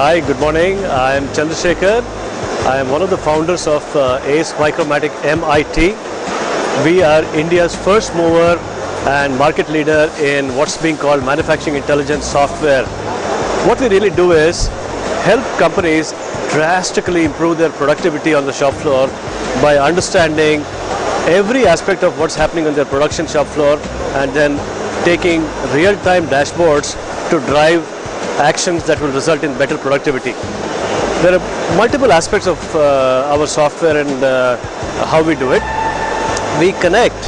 Hi, good morning. I am Chandrasekhar. I am one of the founders of ACE Micromatic MIT. We are India's first mover and market leader in what's being called manufacturing intelligence software. What we really do is help companies drastically improve their productivity on the shop floor by understanding every aspect of what's happening on their production shop floor and then taking real-time dashboards to drive actions that will result in better productivity. There are multiple aspects of our software and how we do it. We connect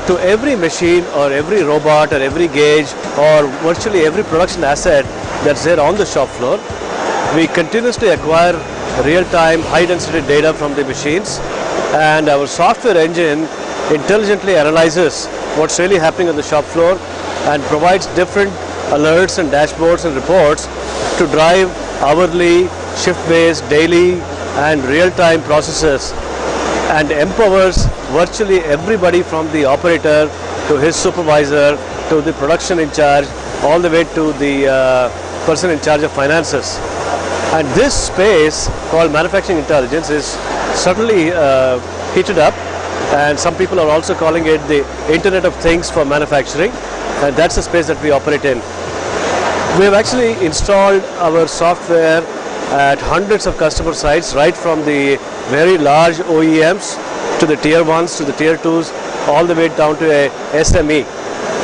to every machine or every robot or every gauge or virtually every production asset that's there on the shop floor. We continuously acquire real-time high-density data from the machines, and our software engine intelligently analyzes what's really happening on the shop floor and provides different alerts and dashboards and reports to drive hourly, shift-based, daily and real-time processes, and empowers virtually everybody from the operator to his supervisor to the production in charge all the way to the person in charge of finances. And this space called manufacturing intelligence is certainly heated up, and some people are also calling it the Internet of Things for manufacturing, and that's the space that we operate in. We have actually installed our software at hundreds of customer sites, right from the very large OEMs to the tier 1s to the tier 2s, all the way down to a SME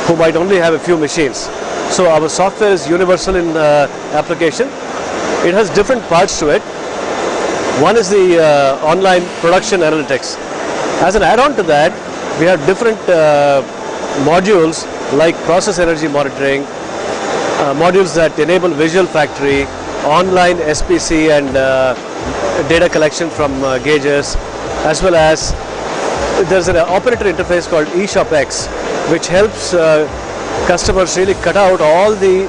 who might only have a few machines. So our software is universal in application. It has different parts to it. One is the online production analytics. As an add-on to that, we have different modules like process energy monitoring, modules that enable visual factory, online SPC and data collection from gauges, as well as there's an operator interface called eShopX, which helps customers really cut out all the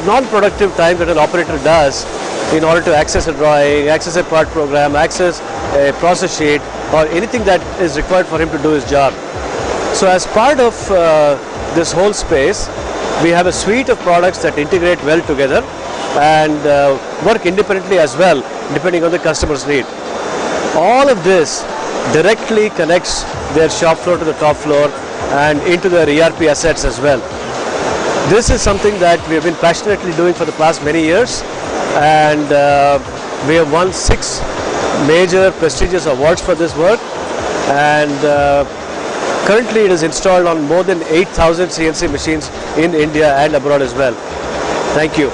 non-productive time that an operator does in order to access a drawing, access a part program, access a process sheet, or anything that is required for him to do his job. So as part of this whole space, we have a suite of products that integrate well together and work independently as well, depending on the customer's need. All of this directly connects their shop floor to the top floor and into their ERP assets as well. This is something that we have been passionately doing for the past many years, and we have won 6 major prestigious awards for this work, and currently it is installed on more than 8,000 CNC machines in India and abroad as well. Thank you.